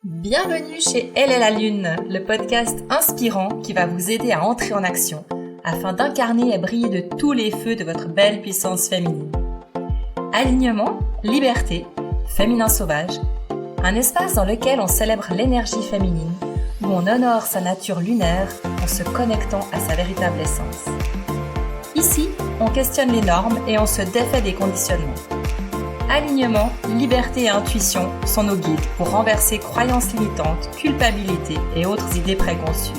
Bienvenue chez Elle est la Lune, le podcast inspirant qui va vous aider à entrer en action afin d'incarner et briller de tous les feux de votre belle puissance féminine. Alignement, liberté, féminin sauvage, un espace dans lequel on célèbre l'énergie féminine, où on honore sa nature lunaire en se connectant à sa véritable essence. Ici, on questionne les normes et on se défait des conditionnements. Alignement, liberté et intuition sont nos guides pour renverser croyances limitantes, culpabilité et autres idées préconçues.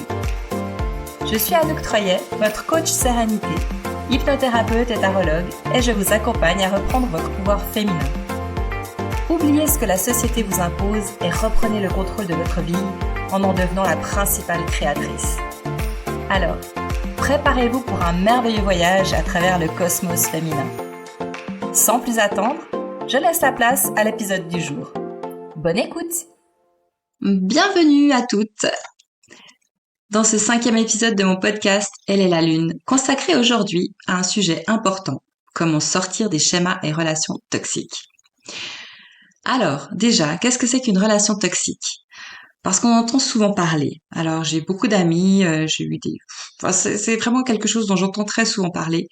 Je suis Anouk Troyet, votre coach sérénité, hypnothérapeute et tarologue, et je vous accompagne à reprendre votre pouvoir féminin. Oubliez ce que la société vous impose et reprenez le contrôle de votre vie en devenant la principale créatrice. Alors, préparez-vous pour un merveilleux voyage à travers le cosmos féminin. Sans plus attendre, je laisse la place à l'épisode du jour. Bonne écoute! Bienvenue à toutes dans ce 5e épisode de mon podcast Elle est la Lune, consacré aujourd'hui à un sujet important, comment sortir des schémas et relations toxiques. Alors, déjà, qu'est-ce que c'est qu'une relation toxique? Parce qu'on entend souvent parler. Alors, j'ai beaucoup d'amis, j'ai eu des... Enfin, c'est vraiment quelque chose dont j'entends très souvent parler.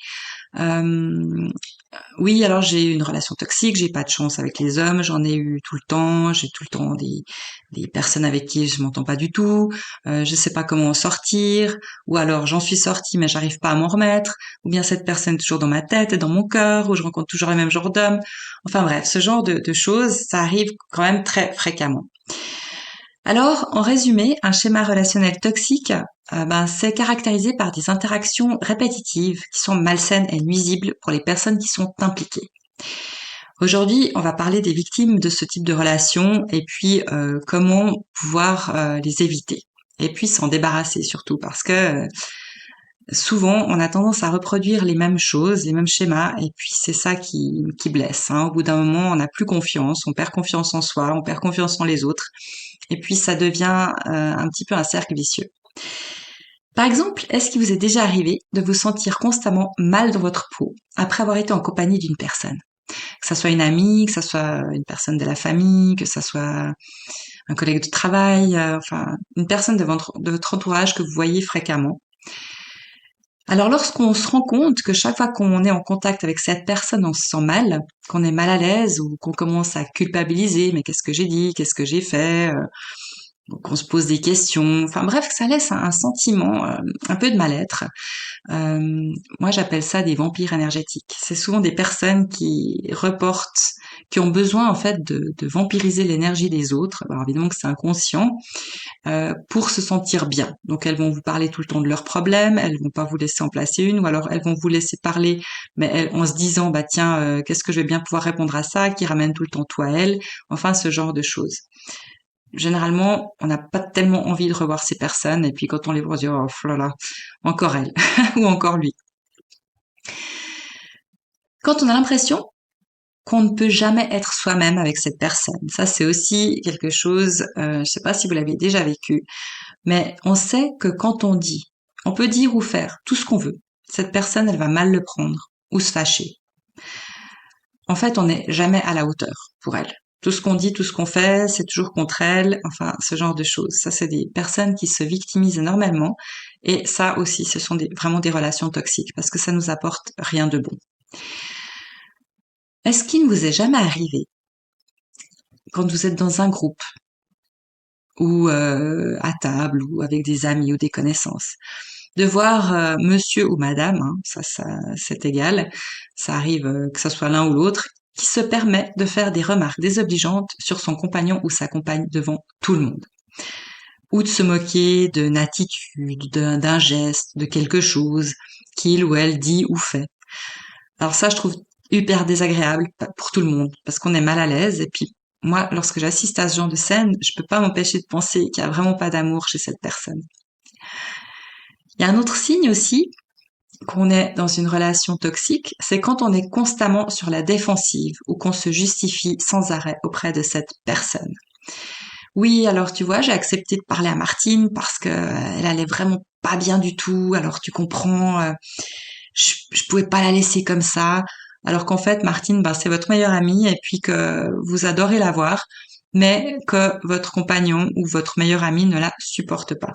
Oui, alors j'ai eu une relation toxique, j'ai pas de chance avec les hommes, j'en ai eu tout le temps, j'ai tout le temps des personnes avec qui je m'entends pas du tout, je sais pas comment en sortir, ou alors j'en suis sortie mais j'arrive pas à m'en remettre, ou bien cette personne est toujours dans ma tête et dans mon cœur, ou je rencontre toujours le même genre d'homme. Enfin bref, ce genre de choses, ça arrive quand même très fréquemment. Alors, en résumé, un schéma relationnel toxique, c'est caractérisé par des interactions répétitives qui sont malsaines et nuisibles pour les personnes qui sont impliquées. Aujourd'hui, on va parler des victimes de ce type de relations et puis comment pouvoir les éviter. Et puis s'en débarrasser surtout parce que souvent, on a tendance à reproduire les mêmes choses, les mêmes schémas, et puis c'est ça qui blesse. Au bout d'un moment, on n'a plus confiance, on perd confiance en soi, on perd confiance en les autres, et puis ça devient un petit peu un cercle vicieux. Par exemple, est-ce qu'il vous est déjà arrivé de vous sentir constamment mal dans votre peau après avoir été en compagnie d'une personne? Que ça soit une amie, que ça soit une personne de la famille, que ça soit un collègue de travail, enfin une personne de votre entourage que vous voyez fréquemment. Alors lorsqu'on se rend compte que chaque fois qu'on est en contact avec cette personne, on se sent mal, qu'on est mal à l'aise ou qu'on commence à culpabiliser, mais qu'est-ce que j'ai dit, qu'est-ce que j'ai fait, qu'on se pose des questions, enfin bref, que ça laisse un sentiment un peu de mal-être. Moi j'appelle ça des vampires énergétiques. C'est souvent des personnes qui reportent, qui ont besoin en fait de vampiriser l'énergie des autres. Alors évidemment que c'est inconscient, pour se sentir bien. Donc elles vont vous parler tout le temps de leurs problèmes, elles vont pas vous laisser en placer une, ou alors elles vont vous laisser parler, mais en se disant tiens, qu'est-ce que je vais bien pouvoir répondre à ça, qui ramène tout le temps tout à elle, enfin ce genre de choses. Généralement, on n'a pas tellement envie de revoir ces personnes, et puis quand on les voit, on se dit oh là là, encore elle ou encore lui. Quand on a l'impression qu'on ne peut jamais être soi-même avec cette personne, ça c'est aussi quelque chose, je sais pas si vous l'avez déjà vécu, mais on sait que quand on peut dire ou faire tout ce qu'on veut, cette personne elle va mal le prendre ou se fâcher. En fait, on n'est jamais à la hauteur pour elle. Tout ce qu'on dit, tout ce qu'on fait, c'est toujours contre elle, enfin, ce genre de choses. Ça, c'est des personnes qui se victimisent énormément, et ça aussi, ce sont vraiment des relations toxiques, parce que ça nous apporte rien de bon. Est-ce qu'il ne vous est jamais arrivé, quand vous êtes dans un groupe, ou à table, ou avec des amis ou des connaissances, de voir monsieur ou madame, ça c'est égal, ça arrive que ça soit l'un ou l'autre, qui se permet de faire des remarques désobligeantes sur son compagnon ou sa compagne devant tout le monde. Ou de se moquer d'une attitude, d'un geste, de quelque chose qu'il ou elle dit ou fait. Alors ça, je trouve hyper désagréable pour tout le monde, parce qu'on est mal à l'aise, et puis moi, lorsque j'assiste à ce genre de scène, je peux pas m'empêcher de penser qu'il y a vraiment pas d'amour chez cette personne. Il y a un autre signe aussi qu'on est dans une relation toxique, c'est quand on est constamment sur la défensive ou qu'on se justifie sans arrêt auprès de cette personne. Oui, alors tu vois, j'ai accepté de parler à Martine parce que elle allait vraiment pas bien du tout. Alors tu comprends, je pouvais pas la laisser comme ça. Alors qu'en fait, Martine, c'est votre meilleure amie et puis que vous adorez la voir. mais que votre compagnon ou votre meilleur ami ne la supporte pas.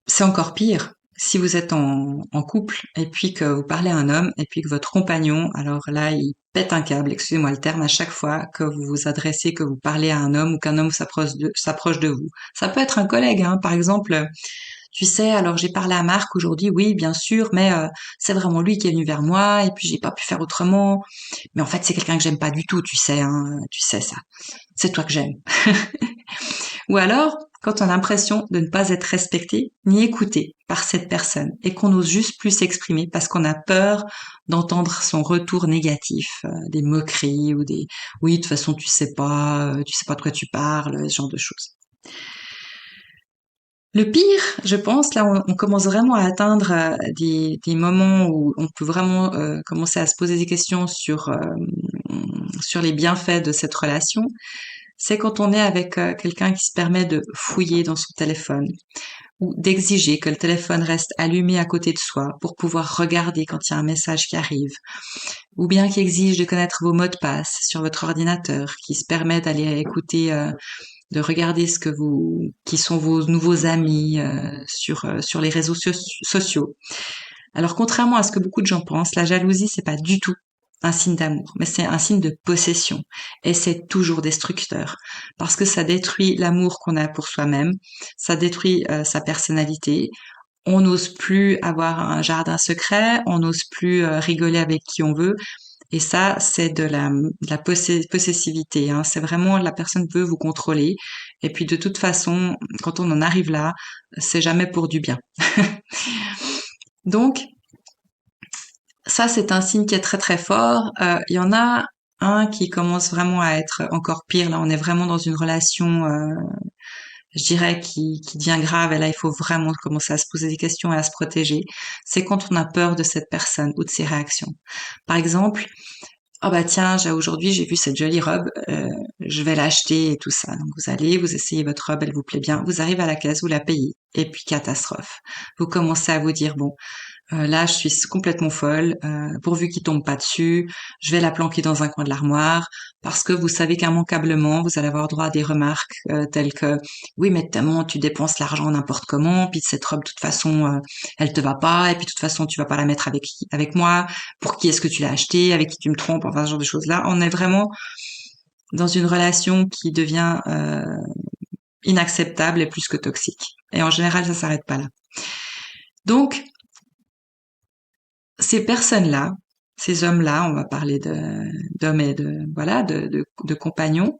C'est encore pire si vous êtes en couple et puis que vous parlez à un homme et puis que votre compagnon, alors là, il pète un câble, excusez-moi le terme, à chaque fois que vous vous adressez, que vous parlez à un homme ou qu'un homme s'approche de vous. Ça peut être un collègue, hein, par exemple. Tu sais, alors j'ai parlé à Marc aujourd'hui, oui, bien sûr, mais c'est vraiment lui qui est venu vers moi et puis j'ai pas pu faire autrement. Mais en fait, c'est quelqu'un que j'aime pas du tout, tu sais, hein, tu sais ça. C'est toi que j'aime. Ou alors, quand on a l'impression de ne pas être respecté ni écouté par cette personne et qu'on n'ose juste plus s'exprimer parce qu'on a peur d'entendre son retour négatif, des moqueries ou des oui, de toute façon tu sais pas de quoi tu parles, ce genre de choses. Le pire, je pense, là, on commence vraiment à atteindre des moments où on peut vraiment commencer à se poser des questions sur les bienfaits de cette relation. C'est quand on est avec quelqu'un qui se permet de fouiller dans son téléphone ou d'exiger que le téléphone reste allumé à côté de soi pour pouvoir regarder quand il y a un message qui arrive, ou bien qui exige de connaître vos mots de passe sur votre ordinateur, qui se permet d'aller écouter de regarder qui sont vos nouveaux amis sur les réseaux sociaux. Alors contrairement à ce que beaucoup de gens pensent, la jalousie c'est pas du tout un signe d'amour, mais c'est un signe de possession et c'est toujours destructeur parce que ça détruit l'amour qu'on a pour soi-même, ça détruit sa personnalité. On n'ose plus avoir un jardin secret, on n'ose plus rigoler avec qui on veut. Et ça, c'est de la possessivité. Hein. C'est vraiment la personne veut vous contrôler. Et puis de toute façon, quand on en arrive là, c'est jamais pour du bien. Donc ça, c'est un signe qui est très très fort. Il y en a un qui commence vraiment à être encore pire. Là, on est vraiment dans une relation, je dirais, qui devient grave. Et là, il faut vraiment commencer à se poser des questions et à se protéger. C'est quand on a peur de cette personne ou de ses réactions. Par exemple, oh bah tiens, aujourd'hui j'ai vu cette jolie robe, je vais l'acheter et tout ça. Donc vous allez, vous essayez votre robe, elle vous plaît bien, vous arrivez à la caisse, vous la payez, et puis catastrophe. Vous commencez à vous dire bon, là je suis complètement folle, pourvu qu'il tombe pas dessus, je vais la planquer dans un coin de l'armoire, parce que vous savez qu'immanquablement vous allez avoir droit à des remarques telles que oui mais tellement tu dépenses l'argent n'importe comment, puis cette robe de toute façon elle te va pas, et puis de toute façon tu vas pas la mettre avec moi, pour qui est-ce que tu l'as acheté, avec qui tu me trompes, enfin ce genre de choses là. On est vraiment dans une relation qui devient inacceptable et plus que toxique. Et en général ça s'arrête pas là. Donc ces personnes-là, ces hommes-là, on va parler d'hommes et de compagnons,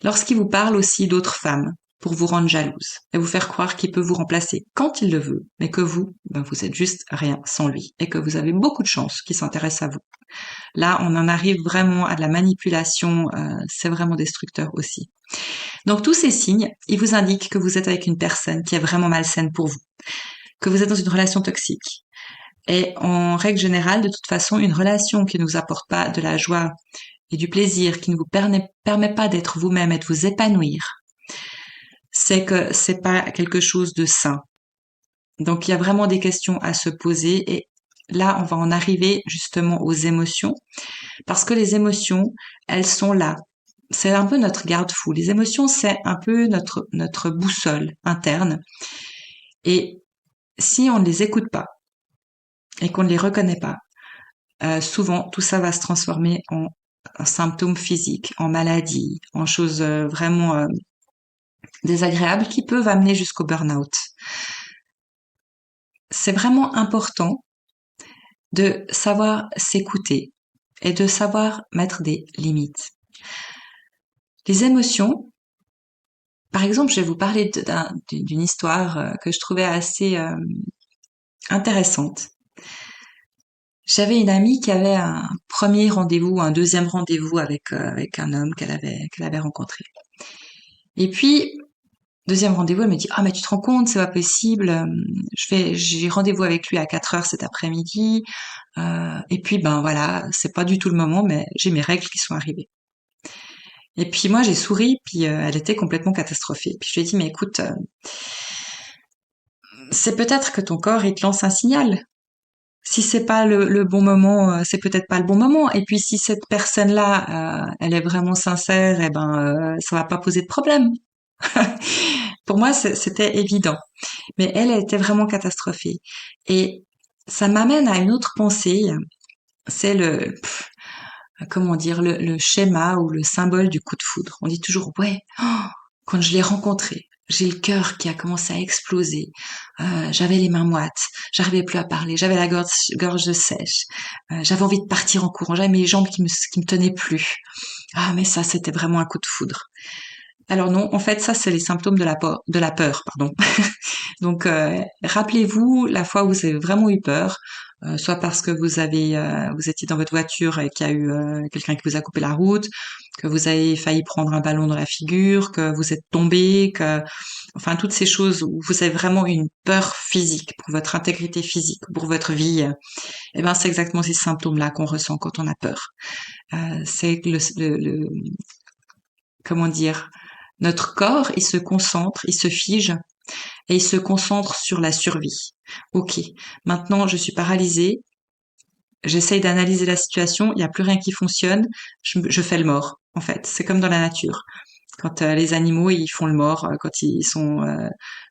lorsqu'ils vous parlent aussi d'autres femmes pour vous rendre jalouse et vous faire croire qu'il peut vous remplacer quand il le veut, mais que vous, vous êtes juste rien sans lui et que vous avez beaucoup de chance qu'il s'intéresse à vous. Là, on en arrive vraiment à de la manipulation, c'est vraiment destructeur aussi. Donc tous ces signes, ils vous indiquent que vous êtes avec une personne qui est vraiment malsaine pour vous, que vous êtes dans une relation toxique. Et en règle générale, de toute façon, une relation qui ne vous apporte pas de la joie et du plaisir, qui ne vous permet pas d'être vous-même et de vous épanouir, c'est que c'est pas quelque chose de sain. Donc il y a vraiment des questions à se poser et là, on va en arriver justement aux émotions parce que les émotions, elles sont là. C'est un peu notre garde-fou. Les émotions, c'est un peu notre boussole interne. Et si on ne les écoute pas et qu'on ne les reconnaît pas, souvent tout ça va se transformer en symptômes physiques, en maladies, en choses vraiment désagréables qui peuvent amener jusqu'au burn-out. C'est vraiment important de savoir s'écouter et de savoir mettre des limites. Les émotions, par exemple, je vais vous parler d'une histoire que je trouvais assez intéressante. J'avais une amie qui avait un premier rendez-vous, un deuxième rendez-vous avec un homme qu'elle avait rencontré. Et puis deuxième rendez-vous, elle me dit ah mais tu te rends compte, c'est pas possible. J'ai rendez-vous avec lui à 4 heures cet après-midi. Et puis voilà, c'est pas du tout le moment, mais j'ai mes règles qui sont arrivées. Et puis moi j'ai souri, puis elle était complètement catastrophée. Puis je lui ai dit mais écoute, c'est peut-être que ton corps il te lance un signal. Si c'est pas le bon moment, c'est peut-être pas le bon moment. Et puis si cette personne-là, elle est vraiment sincère, eh ben, ça va pas poser de problème. Pour moi, c'était évident. Mais elle était vraiment catastrophée. Et ça m'amène à une autre pensée. C'est comment dire, le schéma ou le symbole du coup de foudre. On dit toujours, ouais, oh, quand je l'ai rencontré, j'ai le cœur qui a commencé à exploser. J'avais les mains moites, j'arrivais plus à parler, j'avais la gorge sèche, j'avais envie de partir en courant, j'avais mes jambes qui me tenaient plus. Ah, mais ça, c'était vraiment un coup de foudre. Alors non, en fait, ça, c'est les symptômes de la peur, pardon. Donc, rappelez-vous la fois où vous avez vraiment eu peur, soit parce que vous étiez dans votre voiture et qu'il y a eu quelqu'un qui vous a coupé la route, que vous avez failli prendre un ballon dans la figure, que vous êtes tombé, enfin, toutes ces choses où vous avez vraiment une peur physique pour votre intégrité physique, pour votre vie. Eh ben, c'est exactement ces symptômes-là qu'on ressent quand on a peur. C'est comment dire, notre corps, il se concentre, il se fige et il se concentre sur la survie. Ok, maintenant je suis paralysée, j'essaye d'analyser la situation, il n'y a plus rien qui fonctionne, je fais le mort. En fait, c'est comme dans la nature. Quand les animaux ils font le mort, quand ils sont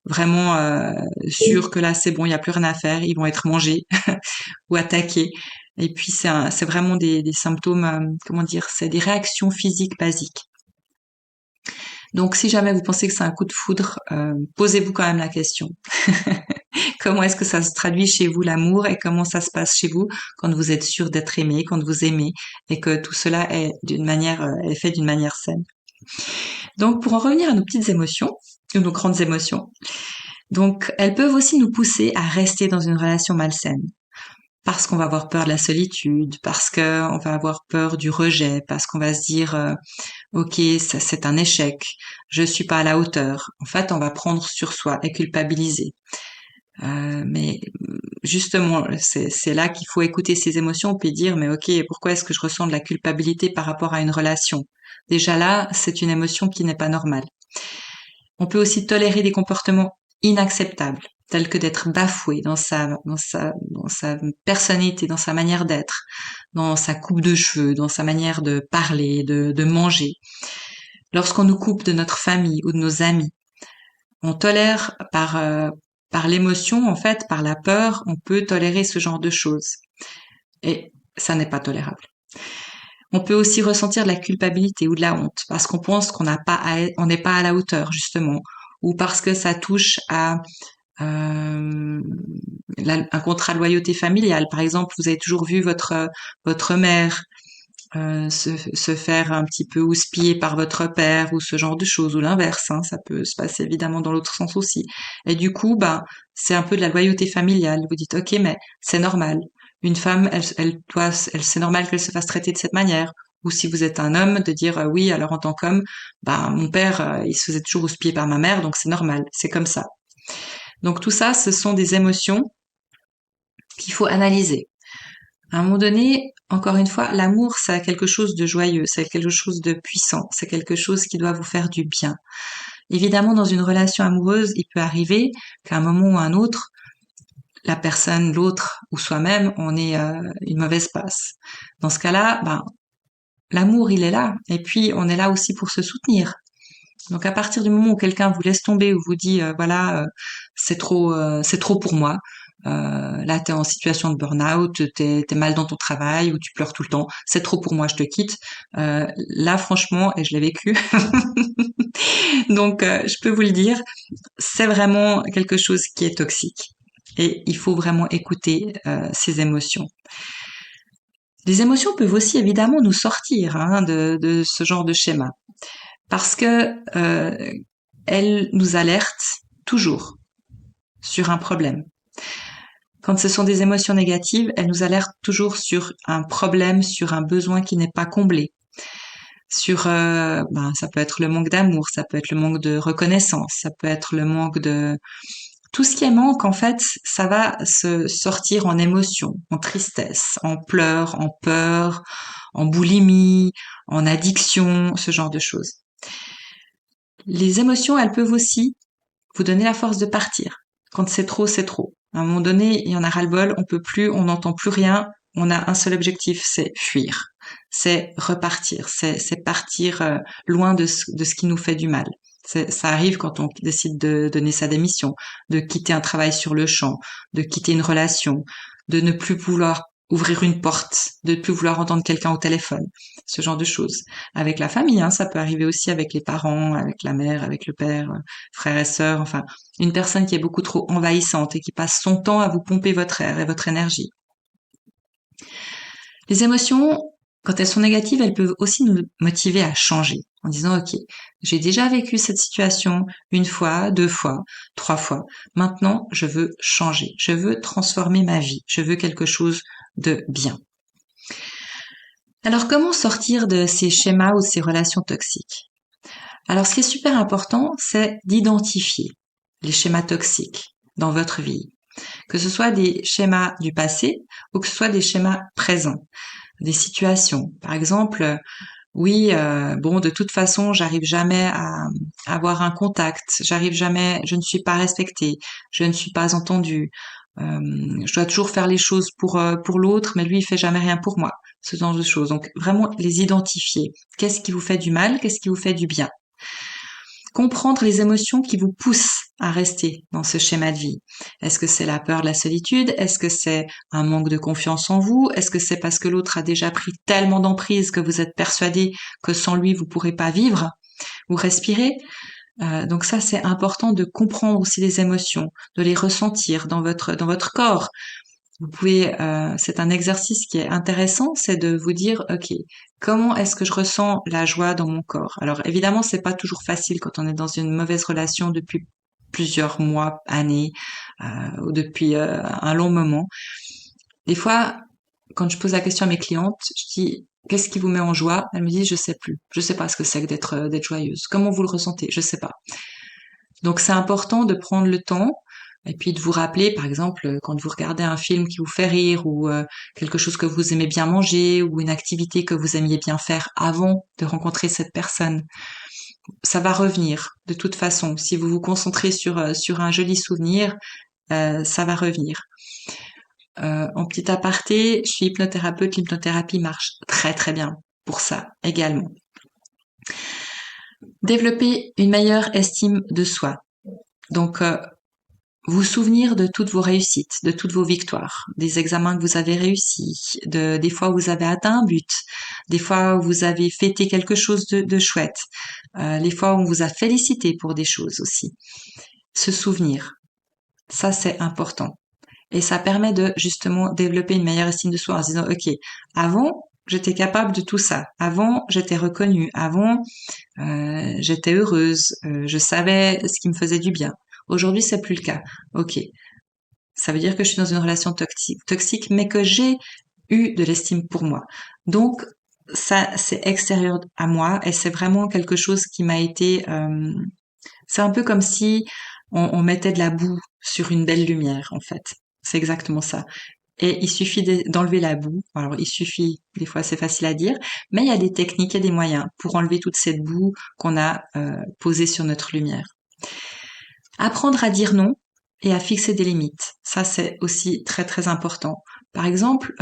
vraiment sûrs que là c'est bon, il n'y a plus rien à faire, ils vont être mangés ou attaqués. Et puis c'est vraiment des symptômes, comment dire, c'est des réactions physiques basiques. Donc si jamais vous pensez que c'est un coup de foudre, posez-vous quand même la question. Comment est-ce que ça se traduit chez vous l'amour et comment ça se passe chez vous quand vous êtes sûr d'être aimé, quand vous aimez et que tout cela est fait d'une manière saine. Donc pour en revenir à nos petites émotions, ou nos grandes émotions, donc elles peuvent aussi nous pousser à rester dans une relation malsaine. Parce qu'on va avoir peur de la solitude, parce qu'on va avoir peur du rejet, parce qu'on va se dire ok, ça c'est un échec, je suis pas à la hauteur. En fait, on va prendre sur soi et culpabiliser. Mais justement, c'est là qu'il faut écouter ses émotions puis dire mais ok, pourquoi est-ce que je ressens de la culpabilité par rapport à une relation? Déjà là, c'est une émotion qui n'est pas normale. On peut aussi tolérer des comportements inacceptables, tels que d'être bafoué dans sa personnalité, dans sa manière d'être, dans sa coupe de cheveux, dans sa manière de parler, de manger. Lorsqu'on nous coupe de notre famille ou de nos amis, on tolère par l'émotion, en fait, par la peur, on peut tolérer ce genre de choses. Et ça n'est pas tolérable. On peut aussi ressentir de la culpabilité ou de la honte parce qu'on pense on n'est pas à la hauteur justement, ou parce que ça touche à un contrat de loyauté familiale. Par exemple, vous avez toujours vu votre mère se faire un petit peu houspiller par votre père ou ce genre de choses, ou l'inverse, hein, ça peut se passer évidemment dans l'autre sens aussi. Et du coup, bah, c'est un peu de la loyauté familiale. Vous dites, ok, mais c'est normal. Une femme, c'est normal qu'elle se fasse traiter de cette manière. Ou si vous êtes un homme, de dire oui, alors en tant qu'homme, bah mon père, il se faisait toujours houspiller par ma mère, donc c'est normal, c'est comme ça. Donc tout ça, ce sont des émotions qu'il faut analyser. À un moment donné, encore une fois, l'amour, c'est quelque chose de joyeux, c'est quelque chose de puissant, c'est quelque chose qui doit vous faire du bien. Évidemment, dans une relation amoureuse, il peut arriver qu'à un moment ou à un autre, la personne, l'autre ou soi-même, on ait une mauvaise passe. Dans ce cas-là, ben, l'amour, il est là. Et puis, on est là aussi pour se soutenir. Donc, à partir du moment où quelqu'un vous laisse tomber ou vous dit, voilà, c'est trop pour moi, là, t'es en situation de burn-out, t'es mal dans ton travail ou tu pleures tout le temps. C'est trop pour moi, je te quitte. Là, franchement, et je l'ai vécu, donc je peux vous le dire, c'est vraiment quelque chose qui est toxique. Et il faut vraiment écouter ces émotions. Les émotions peuvent aussi évidemment nous sortir hein, de ce genre de schéma, parce que elles nous alertent toujours sur un problème. Quand ce sont des émotions négatives, elles nous alertent toujours sur un problème, sur un besoin qui n'est pas comblé. Ça peut être le manque d'amour, ça peut être le manque de reconnaissance, ça peut être le manque de tout ce qui est manque. En fait, ça va se sortir en émotion, en tristesse, en pleurs, en peur, en boulimie, en addiction, ce genre de choses. Les émotions, elles peuvent aussi vous donner la force de partir. Quand c'est trop, c'est trop. À un moment donné, il y en a ras-le-bol, on peut plus, on n'entend plus rien. On a un seul objectif, c'est fuir, c'est repartir, c'est partir loin de ce qui nous fait du mal. Ça arrive quand on décide de donner sa démission, de quitter un travail sur le champ, de quitter une relation, de ne plus vouloir ouvrir une porte, de ne plus vouloir entendre quelqu'un au téléphone, ce genre de choses. Avec la famille, hein, ça peut arriver aussi avec les parents, avec la mère, avec le père, frères et sœurs, enfin, une personne qui est beaucoup trop envahissante et qui passe son temps à vous pomper votre air et votre énergie. Les émotions, quand elles sont négatives, elles peuvent aussi nous motiver à changer en disant, OK, j'ai déjà vécu cette situation une fois, deux fois, trois fois. Maintenant, je veux changer. Je veux transformer ma vie. Je veux quelque chose de bien. Alors, comment sortir de ces schémas ou de ces relations toxiques? Alors, ce qui est super important, c'est d'identifier les schémas toxiques dans votre vie. Que ce soit des schémas du passé ou que ce soit des schémas présents, des situations. Par exemple, oui, bon, de toute façon, j'arrive jamais à avoir un contact, j'arrive jamais, je ne suis pas respectée, je ne suis pas entendue, je dois toujours faire les choses pour l'autre, mais lui, il fait jamais rien pour moi. Ce genre de choses. Donc, vraiment les identifier. Qu'est-ce qui vous fait du mal? Qu'est-ce qui vous fait du bien? Comprendre les émotions qui vous poussent à rester dans ce schéma de vie. Est-ce que c'est la peur de la solitude? Est-ce que c'est un manque de confiance en vous? Est-ce que c'est parce que l'autre a déjà pris tellement d'emprise que vous êtes persuadé que sans lui, vous pourrez pas vivre ou respirer? Donc ça, c'est important de comprendre aussi les émotions, de les ressentir dans votre corps. Vous pouvez, c'est un exercice qui est intéressant, c'est de vous dire, ok, comment est-ce que je ressens la joie dans mon corps? Alors évidemment, c'est pas toujours facile quand on est dans une mauvaise relation depuis plusieurs mois, années, ou depuis un long moment. Des fois, quand je pose la question à mes clientes, je dis, qu'est-ce qui vous met en joie? Elles me disent, je sais plus, je sais pas ce que c'est que d'être joyeuse. Comment vous le ressentez? Je sais pas. Donc c'est important de prendre le temps et puis de vous rappeler, par exemple, quand vous regardez un film qui vous fait rire ou quelque chose que vous aimez bien manger ou une activité que vous aimiez bien faire avant de rencontrer cette personne, ça va revenir de toute façon. Si vous vous concentrez sur un joli souvenir, ça va revenir. En petit aparté, je suis hypnothérapeute, l'hypnothérapie marche très très bien pour ça également. Développer une meilleure estime de soi. Donc, vous souvenir de toutes vos réussites, de toutes vos victoires, des examens que vous avez réussis, des fois où vous avez atteint un but, des fois où vous avez fêté quelque chose de chouette, les fois où on vous a félicité pour des choses aussi. Se souvenir, ça c'est important. Et ça permet de justement développer une meilleure estime de soi en se disant, ok, avant, j'étais capable de tout ça. Avant, j'étais reconnue. Avant, j'étais heureuse. Je savais ce qui me faisait du bien. Aujourd'hui, c'est plus le cas. Ok. Ça veut dire que je suis dans une relation toxique, mais que j'ai eu de l'estime pour moi. Donc, ça, c'est extérieur à moi et c'est vraiment quelque chose qui m'a été... c'est un peu comme si on mettait de la boue sur une belle lumière, en fait. C'est exactement ça. Et il suffit d'enlever la boue. Alors, il suffit, des fois c'est facile à dire, mais il y a des techniques et des moyens pour enlever toute cette boue qu'on a posée sur notre lumière. Apprendre à dire non et à fixer des limites. Ça, c'est aussi très très important. Par exemple,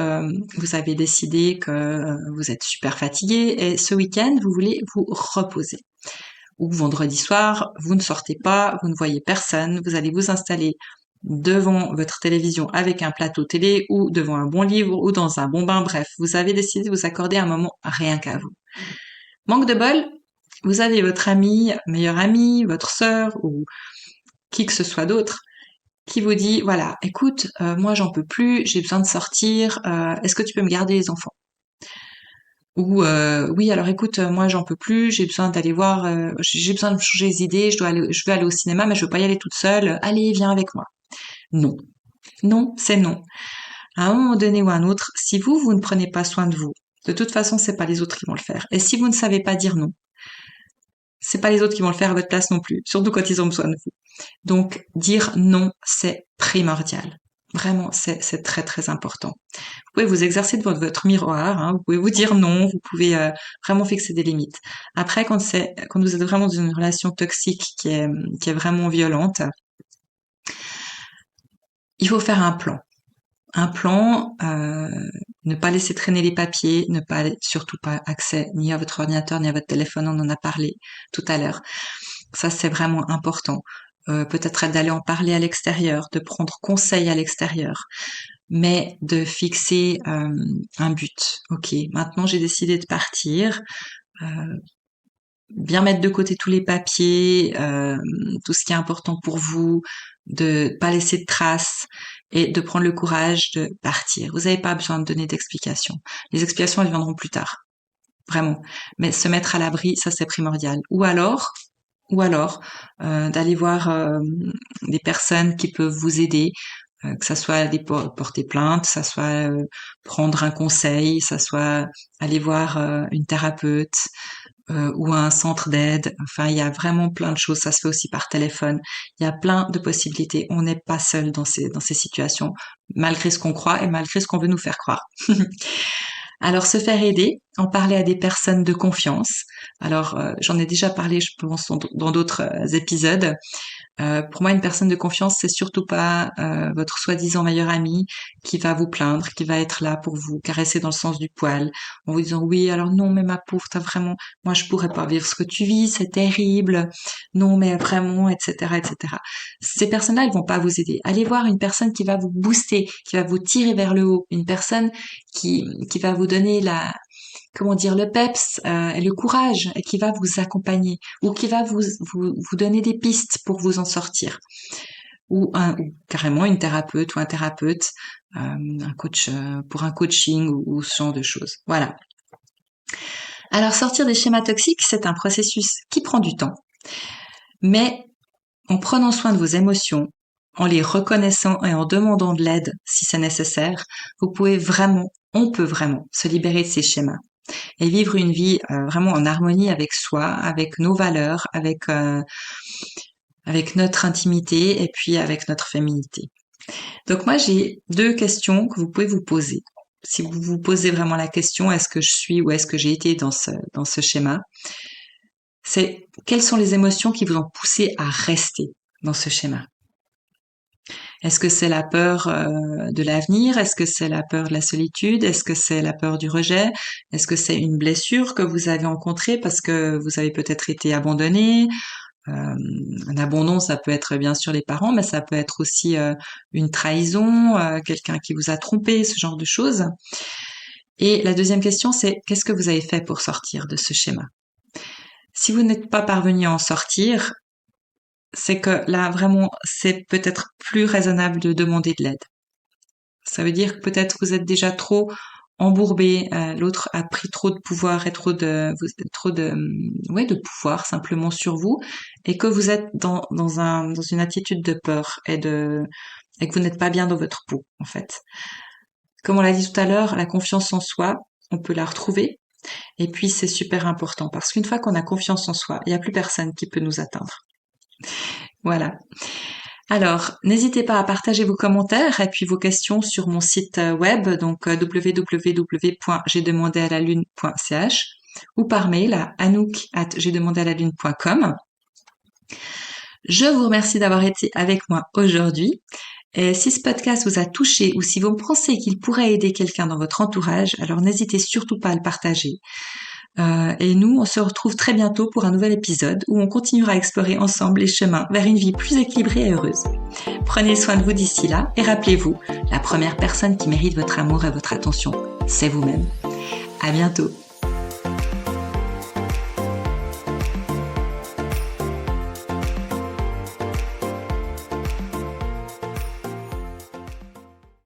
vous avez décidé que vous êtes super fatigué et ce week-end, vous voulez vous reposer. Ou vendredi soir, vous ne sortez pas, vous ne voyez personne, vous allez vous installer devant votre télévision avec un plateau télé ou devant un bon livre ou dans un bon bain. Bref, vous avez décidé de vous accorder un moment rien qu'à vous. Manque de bol, vous avez votre ami, meilleur ami, votre sœur ou qui que ce soit d'autre qui vous dit voilà, écoute, moi j'en peux plus, j'ai besoin de sortir, est-ce que tu peux me garder les enfants? Ou oui, alors écoute, moi j'en peux plus, j'ai besoin d'aller voir, j'ai besoin de changer les idées, je veux aller au cinéma, mais je veux pas y aller toute seule. Allez, viens avec moi. Non, non, c'est non. À un moment donné ou à un autre, si vous ne prenez pas soin de vous, de toute façon, c'est pas les autres qui vont le faire. Et si vous ne savez pas dire non, c'est pas les autres qui vont le faire à votre place non plus, surtout quand ils ont besoin de vous. Donc, dire non, c'est primordial. Vraiment, c'est très très important. Vous pouvez vous exercer devant votre miroir, hein, vous pouvez vous dire non, vous pouvez vraiment fixer des limites. Après, quand vous êtes vraiment dans une relation toxique qui est vraiment violente, il faut faire un plan. Un plan, ne pas laisser traîner les papiers, ne pas surtout pas accès ni à votre ordinateur ni à votre téléphone, on en a parlé tout à l'heure. Ça, c'est vraiment important. Peut-être d'aller en parler à l'extérieur, de prendre conseil à l'extérieur, mais de fixer un but. Ok, maintenant j'ai décidé de partir. Bien mettre de côté tous les papiers, tout ce qui est important pour vous, de pas laisser de traces et de prendre le courage de partir. Vous n'avez pas besoin de donner d'explications. Les explications, elles viendront plus tard. Vraiment. Mais se mettre à l'abri, ça c'est primordial. Ou alors d'aller voir des personnes qui peuvent vous aider, que ça soit aller porter plainte, que ça soit prendre un conseil, que ça soit aller voir une thérapeute ou un centre d'aide. Enfin, il y a vraiment plein de choses. Ça se fait aussi par téléphone. Il y a plein de possibilités. On n'est pas seul dans ces situations, malgré ce qu'on croit et malgré ce qu'on veut nous faire croire. Alors, se faire aider, en parler à des personnes de confiance. Alors, j'en ai déjà parlé, je pense, dans d'autres épisodes. Pour moi, une personne de confiance, c'est surtout pas votre soi-disant meilleur ami qui va vous plaindre, qui va être là pour vous caresser dans le sens du poil, en vous disant oui, alors non, mais ma pauvre, t'as vraiment, moi je pourrais pas vivre ce que tu vis, c'est terrible, non, mais vraiment, etc., etc. Ces personnes-là, elles vont pas vous aider. Allez voir une personne qui va vous booster, qui va vous tirer vers le haut, une personne qui va vous donner le peps et le courage et qui va vous accompagner ou qui va vous donner des pistes pour vous en sortir. Ou carrément une thérapeute ou un thérapeute, un coach pour un coaching ou ce genre de choses. Voilà. Alors sortir des schémas toxiques, c'est un processus qui prend du temps, mais en prenant soin de vos émotions, en les reconnaissant et en demandant de l'aide si c'est nécessaire, on peut vraiment se libérer de ces schémas et vivre une vie vraiment en harmonie avec soi, avec nos valeurs, avec notre intimité et puis avec notre féminité. Donc moi, j'ai 2 questions que vous pouvez vous poser. Si vous vous posez vraiment la question, est-ce que je suis ou est-ce que j'ai été dans ce schéma? C'est quelles sont les émotions qui vous ont poussé à rester dans ce schéma? Est-ce que c'est la peur de l'avenir? Est-ce que c'est la peur de la solitude? Est-ce que c'est la peur du rejet? Est-ce que c'est une blessure que vous avez rencontrée parce que vous avez peut-être été abandonné? Un abandon, ça peut être bien sûr les parents, mais ça peut être aussi une trahison, quelqu'un qui vous a trompé, ce genre de choses. Et la deuxième question, c'est qu'est-ce que vous avez fait pour sortir de ce schéma? Si vous n'êtes pas parvenu à en sortir, c'est que là, vraiment, c'est peut-être plus raisonnable de demander de l'aide. Ça veut dire que peut-être vous êtes déjà trop embourbé, l'autre a pris trop de pouvoir et trop de pouvoir simplement sur vous, et que vous êtes dans une attitude de peur et que vous n'êtes pas bien dans votre peau, en fait. Comme on l'a dit tout à l'heure, la confiance en soi, on peut la retrouver. Et puis, c'est super important parce qu'une fois qu'on a confiance en soi, il n'y a plus personne qui peut nous atteindre. Voilà. Alors, n'hésitez pas à partager vos commentaires et puis vos questions sur mon site web, donc www.j'aidemandealalune.ch ou par mail à anouk@j'aidemandealalune.com. Je vous remercie d'avoir été avec moi aujourd'hui. Et si ce podcast vous a touché ou si vous pensez qu'il pourrait aider quelqu'un dans votre entourage, alors n'hésitez surtout pas à le partager. Et nous, on se retrouve très bientôt pour un nouvel épisode où on continuera à explorer ensemble les chemins vers une vie plus équilibrée et heureuse. Prenez soin de vous d'ici là et rappelez-vous, la première personne qui mérite votre amour et votre attention, c'est vous-même. À bientôt.